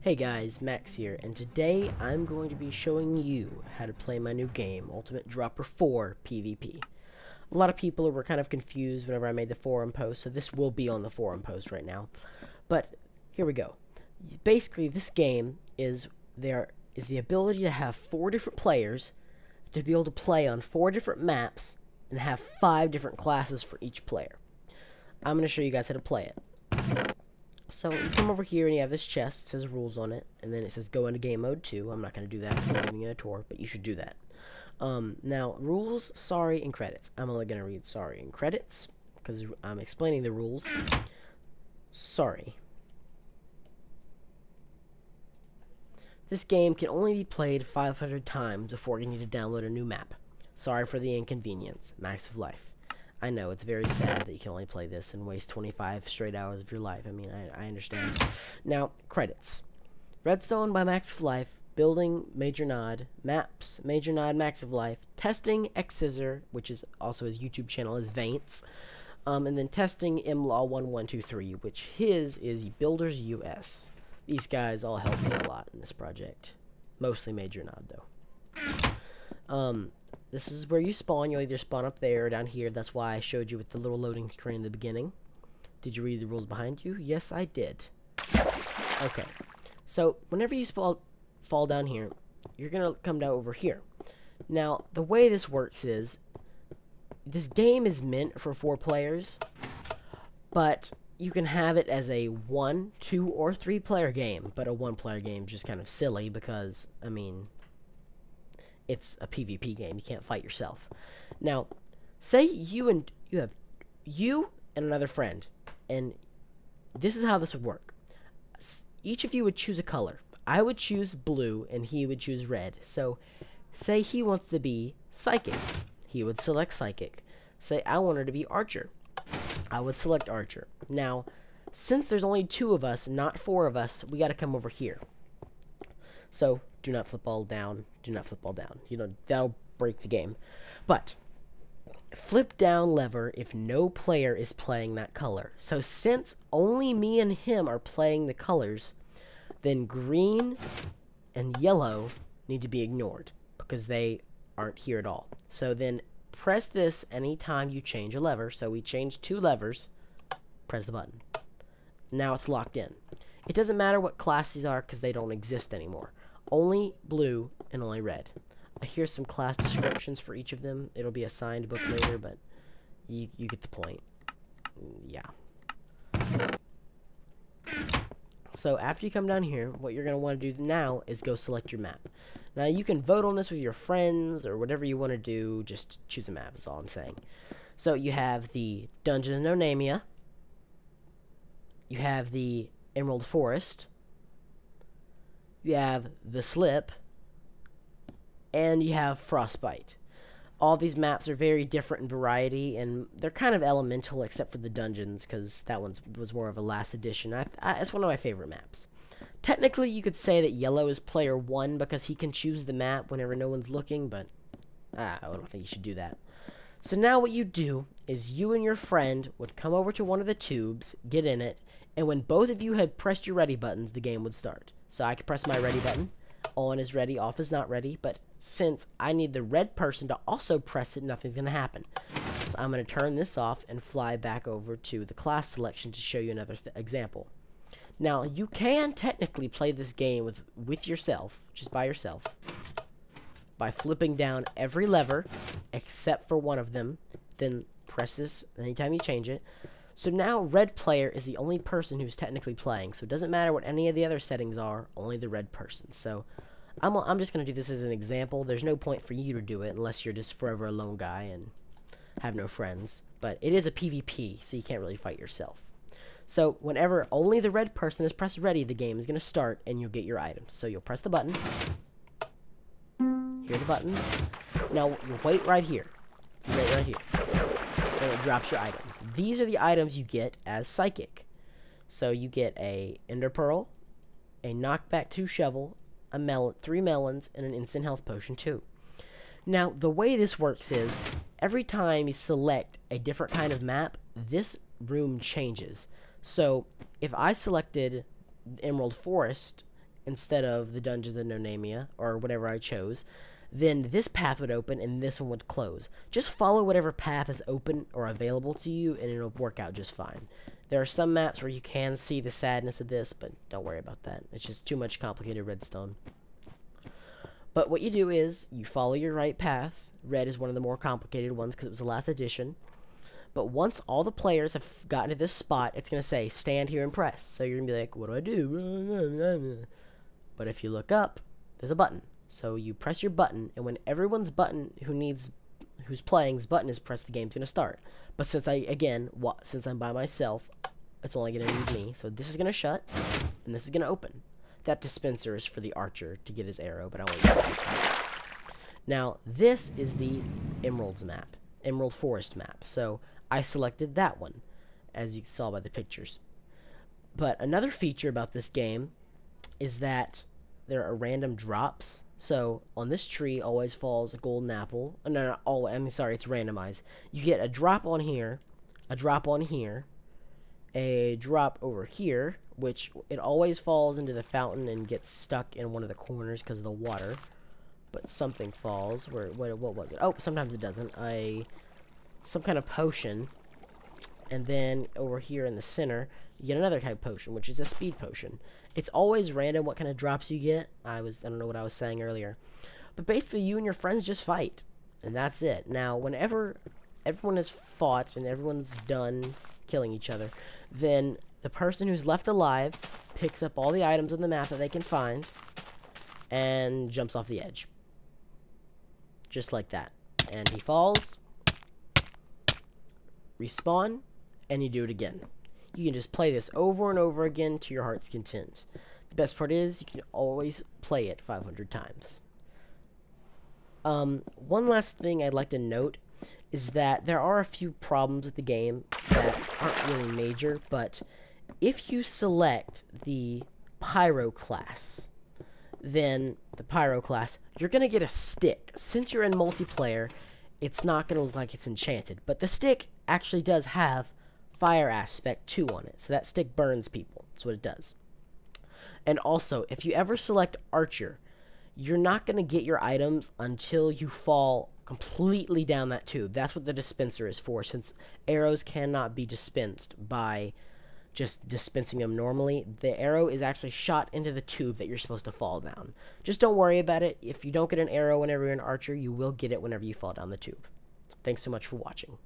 Hey guys, Max here, and today I'm going to be showing you how to play my new game, Ultimate Dropper 4 PvP. A lot of people were kind of confused whenever I made the forum post, so this will be on the forum post right now. But here we go. Basically, this game is the ability to have 4 different players to be able to play on 4 different maps and have 5 different classes for each player. I'm going to show you guys how to play it. So you come over here and you have this chest, it says rules on it, and then it says go into game mode 2. I'm not going to do that because I'm giving you a tour, but you should do that. Now, rules, sorry, and credits. I'm only going to read sorry and credits because I'm explaining the rules. Sorry. This game can only be played 500 times before you need to download a new map. Sorry for the inconvenience. Max of Life. I know, it's very sad that you can only play this and waste 25 straight hours of your life. I mean, I understand. Now, credits. Redstone by Max of Life, Building, Major Nod, Maps, Major Nod, Max of Life, Testing, X-Scissor, which is also his YouTube channel, is Vaints, and then Testing, Imlaw1123, which his is Builders US. These guys all help me a lot in this project. Mostly Major Nod, though. This is where you spawn. You'll either spawn up there or down here. That's why I showed you with the little loading screen in the beginning. Did you read the rules behind you? Yes, I did. Okay. So, whenever you fall down here, you're going to come down over here. Now, the way this works is, this game is meant for 4 players, but you can have it as a 1, 2, or 3 player game. But a 1 player game is just kind of silly because, I mean, it's a PvP game. You can't fight yourself. Now, say you have another friend, and this is how this would work. Each of you would choose a color. I would choose blue, and he would choose red. So, say he wants to be Psychic. He would select Psychic. Say I want her to be Archer. I would select Archer. Now, since there's only 2 of us, not 4 of us, we got to come over here. So, do not flip all down. Do not flip all down. You know, that'll break the game. But, flip down lever if no player is playing that color. So, since only me and him are playing the colors, then green and yellow need to be ignored because they aren't here at all. So, then press this anytime you change a lever. So, we changed 2 levers. Press the button. Now it's locked in. It doesn't matter what class these are because they don't exist anymore. Only blue and only red. Here's some class descriptions for each of them. It'll be a signed book later, but you get the point. Yeah. So after you come down here, what you're going to want to do now is go select your map. Now you can vote on this with your friends or whatever you want to do. Just choose a map is all I'm saying. So you have the Dungeon of Nonamia. You have the Emerald Forest. You have the Slip, and you have Frostbite. All these maps are very different in variety, and they're kind of elemental except for the dungeons, because that one was more of a last edition. It's one of my favorite maps. Technically, you could say that yellow is player 1 because he can choose the map whenever no one's looking, but I don't think you should do that. So now what you do is you and your friend would come over to one of the tubes, get in it, and when both of you had pressed your ready buttons, the game would start. So I could press my ready button. On is ready, off is not ready. But since I need the red person to also press it, nothing's going to happen. So I'm going to turn this off and fly back over to the class selection to show you another example. Now, you can technically play this game with yourself, just by yourself, by flipping down every lever except for one of them. Then press this anytime you change it. So now red player is the only person who's technically playing. So it doesn't matter what any of the other settings are, only the red person. So I'm just going to do this as an example. There's no point for you to do it unless you're just forever a lone guy and have no friends. But it is a PvP, so you can't really fight yourself. So whenever only the red person is pressed ready, the game is going to start and you'll get your items. So you'll press the button. Here are the buttons. Now you'll wait right here. Wait right here. And it drops your items. These are the items you get as Psychic. So you get a Ender Pearl, a Knockback 2 Shovel, 3 melons, and an Instant Health Potion 2. Now, the way this works is, every time you select a different kind of map, this room changes. So, if I selected Emerald Forest, instead of the Dungeons of Nonamia, or whatever I chose, then this path would open and this one would close. Just follow whatever path is open or available to you, and it'll work out just fine. There are some maps where you can see the sadness of this, but don't worry about that. It's just too much complicated redstone. But what you do is, you follow your right path. Red is one of the more complicated ones because it was the last edition. But once all the players have gotten to this spot, it's going to say, stand here and press. So you're going to be like, what do I do? But if you look up, there's a button. So you press your button, and when everyone's button who's playing's button is pressed, the game's going to start. But since since I'm by myself, it's only going to need me. So this is going to shut, and this is going to open. That dispenser is for the archer to get his arrow, but I won't use that. Now, this is the Emeralds map, Emerald Forest map. So I selected that one, as you saw by the pictures. But another feature about this game is that there are random drops. So on this tree always falls a golden apple. No, not always. I mean, sorry, it's randomized. You get a drop on here, a drop on here, a drop over here, which it always falls into the fountain and gets stuck in one of the corners because of the water. But something falls. What was it? Oh, sometimes it doesn't. Some kind of potion. And then over here in the center, you get another type of potion, which is a speed potion. It's always random what kind of drops you get. I don't know what I was saying earlier. But basically, you and your friends just fight. And that's it. Now, whenever everyone has fought and everyone's done killing each other, then the person who's left alive picks up all the items on the map that they can find and jumps off the edge. Just like that. And he falls, respawn, and you do it again. You can just play this over and over again to your heart's content. The best part is you can always play it 500 times. One last thing I'd like to note is that there are a few problems with the game that aren't really major, but if you select the Pyro class, then the Pyro class, you're going to get a stick. Since you're in multiplayer, it's not going to look like it's enchanted, but the stick actually does have fire aspect 2 on it, so that stick burns people. That's what it does. And also, if you ever select Archer, you're not going to get your items until you fall completely down that tube. That's what the dispenser is for, since arrows cannot be dispensed by just dispensing them normally. The arrow is actually shot into the tube that you're supposed to fall down. Just don't worry about it. If you don't get an arrow whenever you're an archer, you will get it whenever you fall down the tube. Thanks so much for watching.